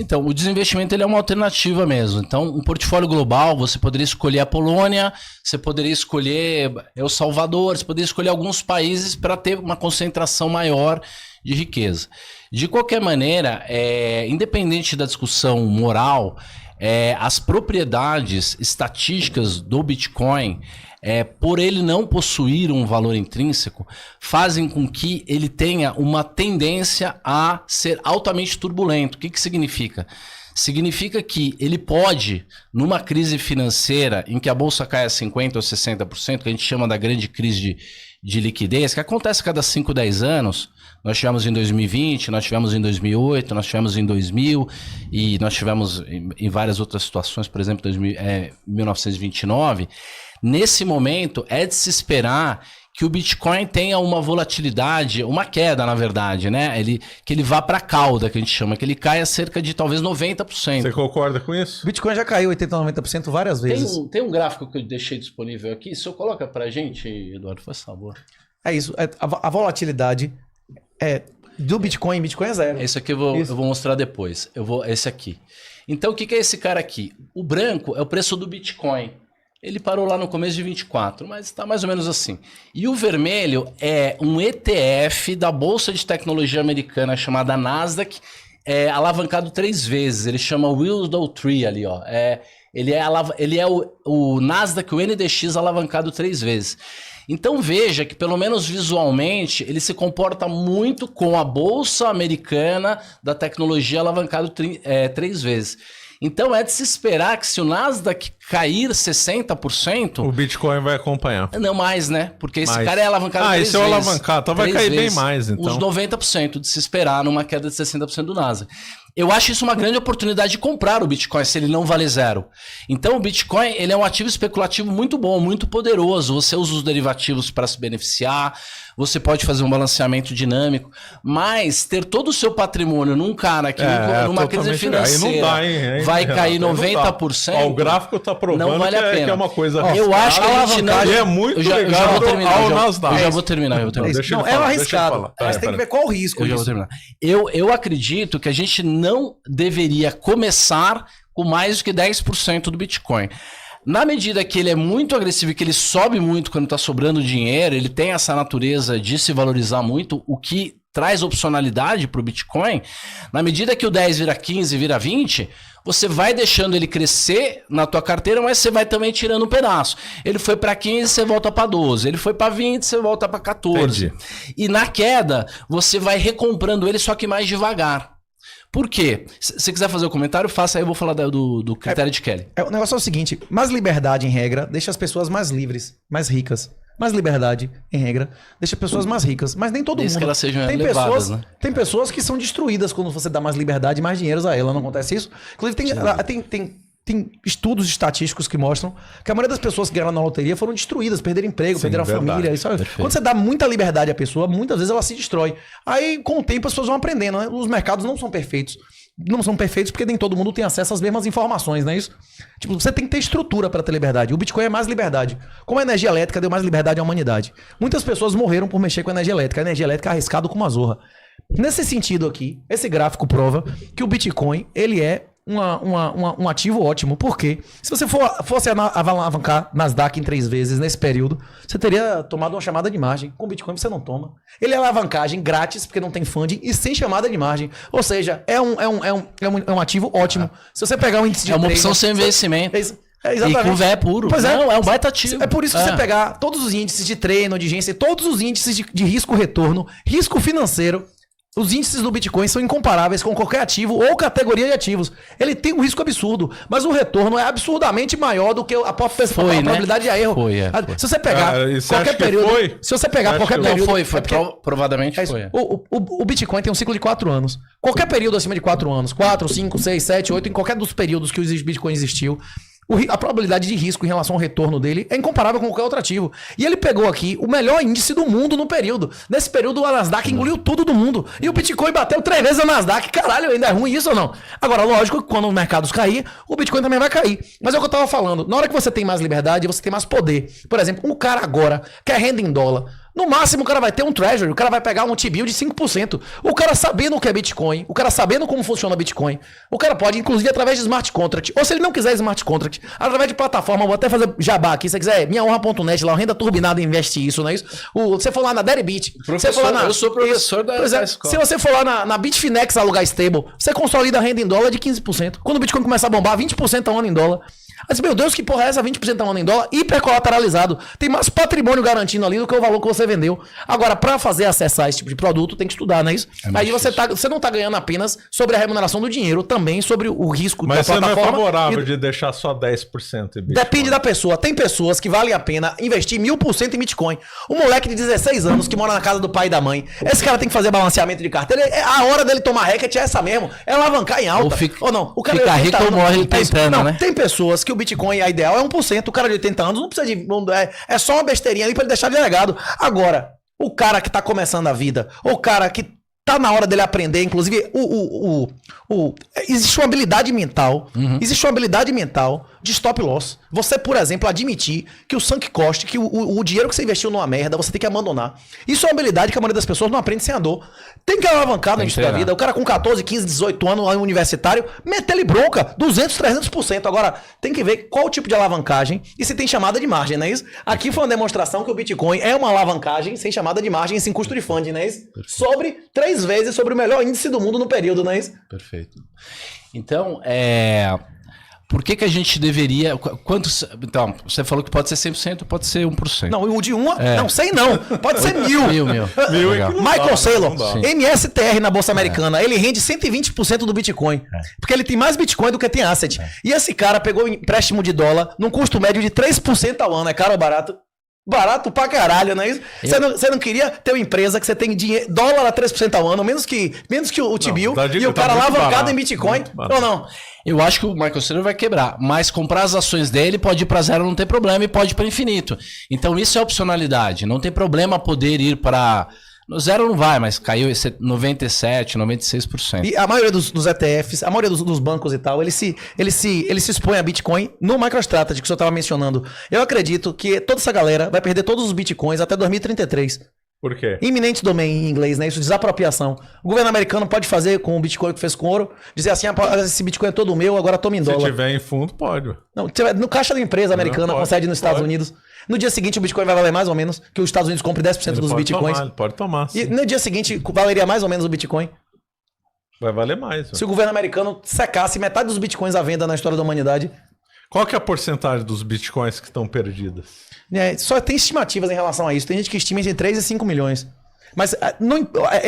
Então, o desinvestimento ele é uma alternativa mesmo. Então, um portfólio global, você poderia escolher a Polônia, você poderia escolher El Salvador, você poderia escolher alguns países para ter uma concentração maior de riqueza. De qualquer maneira, independente da discussão moral, as propriedades estatísticas do Bitcoin, por ele não possuir um valor intrínseco, fazem com que ele tenha uma tendência a ser altamente turbulento. O que significa? Significa que ele pode, numa crise financeira em que a bolsa cai a 50% ou 60%, que a gente chama da grande crise de liquidez, que acontece a cada 5, 10 anos, nós tivemos em 2020, nós tivemos em 2008, nós tivemos em 2000 e nós tivemos em várias outras situações, por exemplo, 1929. Nesse momento, é de se esperar que o Bitcoin tenha uma volatilidade, uma queda, na verdade, né? Que ele vá para a cauda, que a gente chama, que ele caia cerca de talvez 90%. Você concorda com isso? O Bitcoin já caiu 80%, 90% várias vezes. Tem um gráfico que eu deixei disponível aqui. Se eu coloca para a gente, Eduardo, faz favor. É isso. A volatilidade do Bitcoin é zero. Esse aqui eu vou mostrar depois. Esse aqui. Então, o que é esse cara aqui? O branco é o preço do Bitcoin. Ele parou lá no começo de 24, mas está mais ou menos assim. E o vermelho é um ETF da Bolsa de Tecnologia Americana chamada Nasdaq, alavancado 3 vezes. Ele chama Willow Tree ali, ó. Ele é o Nasdaq, o NDX alavancado 3 vezes. Então veja que, pelo menos visualmente, ele se comporta muito com a Bolsa Americana da tecnologia alavancado 3 vezes. Então é de se esperar que se o Nasdaq cair 60%... O Bitcoin vai acompanhar. Não mais, né? Porque esse cara é alavancado 3 vezes. Esse é o alavancado, então vai cair bem mais. Então. Uns 90% de se esperar numa queda de 60% do Nasdaq. Eu acho isso uma grande oportunidade de comprar o Bitcoin, se ele não vale zero. Então o Bitcoin ele é um ativo especulativo muito bom, muito poderoso. Você usa os derivativos para se beneficiar, você pode fazer um balanceamento dinâmico, mas ter todo o seu patrimônio num cara que numa crise financeira vai cair 90%... O gráfico está provando não vale a pena. Que é uma coisa... Eu acho que a gente não... é muito legal. Eu já vou terminar. Não, é arriscado. Mas tem que ver qual o risco. Eu já vou terminar. Eu acredito que a gente não deveria começar com mais do que 10% do Bitcoin. Na medida que ele é muito agressivo e que ele sobe muito quando está sobrando dinheiro, ele tem essa natureza de se valorizar muito, o que traz opcionalidade para o Bitcoin. Na medida que o 10 vira 15, vira 20, você vai deixando ele crescer na tua carteira, mas você vai também tirando um pedaço. Ele foi para 15, você volta para 12. Ele foi para 20, você volta para 14. Entendi. E na queda, você vai recomprando ele, só que mais devagar. Por quê? Se você quiser fazer o comentário, faça aí, eu vou falar do critério de Kelly. O negócio é o seguinte, mais liberdade em regra deixa as pessoas mais livres, mais ricas. Mais liberdade em regra deixa as pessoas mais ricas, mas nem todo mundo. Que elas sejam elevadas, né? Tem pessoas que são destruídas quando você dá mais liberdade e mais dinheiro a ela, não acontece isso? Inclusive tem estudos estatísticos que mostram que a maioria das pessoas que ganharam na loteria foram destruídas, perderam emprego, perderam a família. Isso, quando você dá muita liberdade à pessoa, muitas vezes ela se destrói. Aí, com o tempo, as pessoas vão aprendendo, né? Os mercados não são perfeitos. Não são perfeitos porque nem todo mundo tem acesso às mesmas informações, não é isso? Tipo, você tem que ter estrutura para ter liberdade. O Bitcoin é mais liberdade. Como a energia elétrica deu mais liberdade à humanidade. Muitas pessoas morreram por mexer com a energia elétrica. A energia elétrica é arriscada como uma zorra. Nesse sentido aqui, esse gráfico prova que o Bitcoin, ele é um ativo ótimo. Por quê? Se você fosse alavancar Nasdaq em 3 vezes nesse período, você teria tomado uma chamada de margem. Com o Bitcoin você não toma. Ele é alavancagem grátis, porque não tem funding, e sem chamada de margem. Ou seja, é um ativo ótimo. Se você pegar um índice de uma opção sem investimento. Exatamente. E com VE puro. Pois não, é um baita ativo. É por isso que você pegar todos os índices de treino, de agência, todos os índices de risco-retorno, risco financeiro, os índices do Bitcoin são incomparáveis com qualquer ativo ou categoria de ativos. Ele tem um risco absurdo, mas o retorno é absurdamente maior do que a probabilidade de erro. Se você pegar qualquer período... Se você pegar qualquer período... Provadamente foi. O Bitcoin tem um ciclo de 4 anos. Qualquer período acima de 4 anos, 4, 5, 6, 7, 8, em qualquer dos períodos que o Bitcoin existiu, a probabilidade de risco em relação ao retorno dele é incomparável com qualquer outro ativo. E ele pegou aqui o melhor índice do mundo no período. Nesse período, o Nasdaq engoliu tudo do mundo. E o Bitcoin bateu 3 vezes o Nasdaq. Caralho, ainda é ruim isso ou não? Agora, lógico que quando os mercados cair, o Bitcoin também vai cair. Mas é o que eu tava falando. Na hora que você tem mais liberdade, você tem mais poder. Por exemplo, um cara agora quer renda em dólar. No máximo o cara vai ter um treasury, o cara vai pegar um T-bill de 5%. O cara sabendo o que é Bitcoin, o cara sabendo como funciona Bitcoin, o cara pode, inclusive, através de smart contract, ou se ele não quiser smart contract, através de plataforma, vou até fazer jabá aqui, se você quiser, minhahonra.net, lá, renda turbinada, investe isso, não é isso? Você for lá na Deribit, você for lá na... Eu sou professor da escola. Se você for lá na Bitfinex alugar stable, você consolida a renda em dólar de 15%. Quando o Bitcoin começar a bombar, 20% ao ano em dólar. Mas, meu Deus, que porra é essa? 20% ao ano em dólar, hipercolateralizado. Tem mais patrimônio garantindo ali do que o valor que você vendeu. Agora, para fazer acessar esse tipo de produto, tem que estudar, não é isso? Aí você não tá ganhando apenas sobre a remuneração do dinheiro, também sobre o risco da plataforma. Mas você não é favorável de deixar só 10% em Bitcoin? Depende da pessoa. Tem pessoas que valem a pena investir 1000% em Bitcoin. Um moleque de 16 anos que mora na casa do pai e da mãe. Esse cara tem que fazer balanceamento de carteira. A hora dele tomar racket é essa mesmo. É alavancar em alta. Ou não. O cara fica rico ou morre tentando, né? Tem pessoas que o Bitcoin, a ideal é 1%. O cara de 80 anos não precisa de... É só uma besteirinha ali pra ele deixar de legado. Agora, o cara que tá começando a vida, o cara que tá na hora dele aprender, inclusive, existe uma habilidade mental, existe uma habilidade mental de stop loss. Você, por exemplo, admitir que o sunk cost, que o dinheiro que você investiu numa merda, você tem que abandonar. Isso é uma habilidade que a maioria das pessoas não aprende sem a dor. Tem que alavancar no início da vida. O cara com 14, 15, 18 anos, lá universitário, mete-lhe bronca, 200, 300%. Agora, tem que ver qual tipo de alavancagem e se tem chamada de margem, não é isso? Aqui foi uma demonstração que o Bitcoin é uma alavancagem sem chamada de margem e sem custo de funding, não é isso? Sobre 3 vezes sobre o melhor índice do mundo no período, não é isso? Perfeito. Então, por que a gente deveria... Então, você falou que pode ser 100%, pode ser 1%. Não, o de 1... Não, 100 não. Pode ser 1000. 1000. Michael Saylor, MSTR na Bolsa Americana, ele rende 120% do Bitcoin. Porque ele tem mais Bitcoin do que tem asset. E esse cara pegou empréstimo de dólar num custo médio de 3% ao ano. É caro ou barato? Barato pra caralho, não é isso? Você não queria ter uma empresa que você tem dólar a 3% ao ano, menos que o T-bill, e o cara alavancado em Bitcoin, ou não? Eu acho que o Michael Saylor vai quebrar, mas comprar as ações dele pode ir para zero, não tem problema, e pode ir para infinito. Então isso é opcionalidade, não tem problema poder ir para... No zero não vai, mas caiu 97%, 96%. E a maioria dos ETFs, a maioria dos bancos e tal, ele se expõe a Bitcoin no MicroStrategy, que o senhor estava mencionando. Eu acredito que toda essa galera vai perder todos os Bitcoins até 2033. Por quê? Iminente domain em inglês, né? Isso, desapropriação. O governo americano pode fazer com o Bitcoin que fez com ouro, dizer assim, esse Bitcoin é todo meu, agora toma em dólar. Se tiver em fundo, pode. Não, no caixa da empresa americana, com sede nos Estados Unidos. No dia seguinte, o Bitcoin vai valer mais ou menos que os Estados Unidos compre 10% dos Bitcoins. Ele pode tomar, sim. E no dia seguinte, valeria mais ou menos o Bitcoin. Vai valer mais. Se o governo americano secasse metade dos Bitcoins à venda na história da humanidade. Qual que é a porcentagem dos Bitcoins que estão perdidas? Só tem estimativas em relação a isso. Tem gente que estima entre 3 e 5 milhões. Mas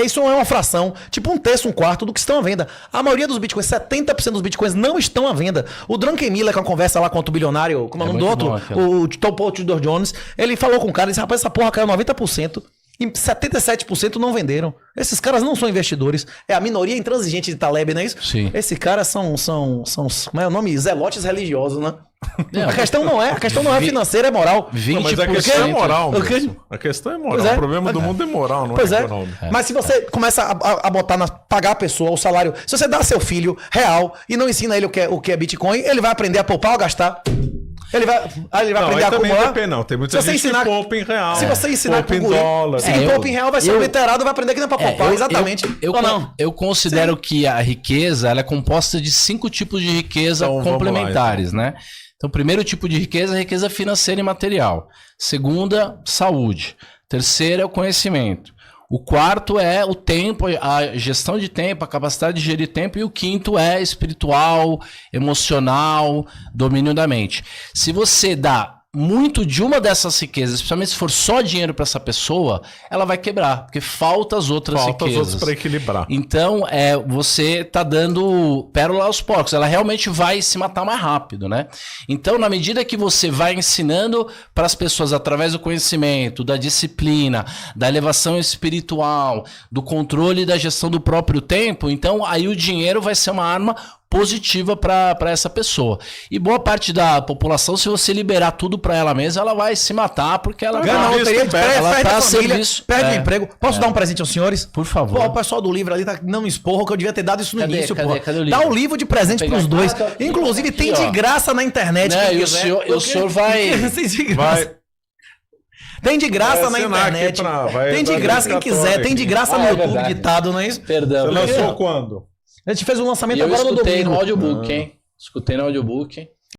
isso não é uma fração, tipo 1/3, 1/4 do que estão à venda. A maioria dos Bitcoins, 70% dos Bitcoins não estão à venda. O Drunken Miller, com a conversa lá com o bilionário, como é o nome do outro? O Tudor Jones, ele falou com o cara e disse, rapaz, essa porra caiu 90%. E 77% não venderam. Esses caras não são investidores. É a minoria intransigente de Taleb, não é isso? Sim. Esses caras são como é o nome? Zelotes religiosos, né? Não, a questão não é financeira, é moral. 20%. Não, mas a questão é moral mesmo. A questão é moral. O problema do mundo é moral, não é econômico. Mas se você começa a botar pagar a pessoa o salário, se você dá a seu filho real e não ensina ele o que é Bitcoin, ele vai aprender a poupar ou a gastar. Ele vai aprender a acumular. Não, tem muita gente que poupa em real. Se você ensinar poupa em dólar. Se poupa em real, vai ser obliterado, vai aprender que não é pra poupar. Exatamente. Eu considero que a riqueza ela é composta de 5 tipos de riqueza complementares, né? Então, primeiro tipo de riqueza é a riqueza financeira e material. Segunda, saúde. Terceira é o conhecimento. O quarto é o tempo, a gestão de tempo, a capacidade de gerir tempo. E o quinto é espiritual, emocional, domínio da mente. Se você dá muito de uma dessas riquezas, especialmente se for só dinheiro para essa pessoa, ela vai quebrar, porque falta as outras riquezas. Falta as outras para equilibrar. Então, você tá dando pérola aos porcos. Ela realmente vai se matar mais rápido, né? Então, na medida que você vai ensinando para as pessoas através do conhecimento, da disciplina, da elevação espiritual, do controle e da gestão do próprio tempo, então aí o dinheiro vai ser uma arma positiva para essa pessoa. E boa parte da população, se você liberar tudo para ela mesma, ela vai se matar porque ela ganha loteria, perde a família, perde o emprego. Posso dar um presente aos senhores? Por favor. Pô, o pessoal do livro ali tá não esporro que eu devia ter dado isso no início, pô. Dá um livro de presente pros dois. Inclusive tem de graça na internet. E o senhor vai... Tem de graça na internet. Tem de graça quem quiser. Tem de graça no YouTube ditado, não é isso? Perdão. Você lançou quando? A gente fez um lançamento agora no domingo. Eu escutei no audiobook, hein? Escutei no audiobook.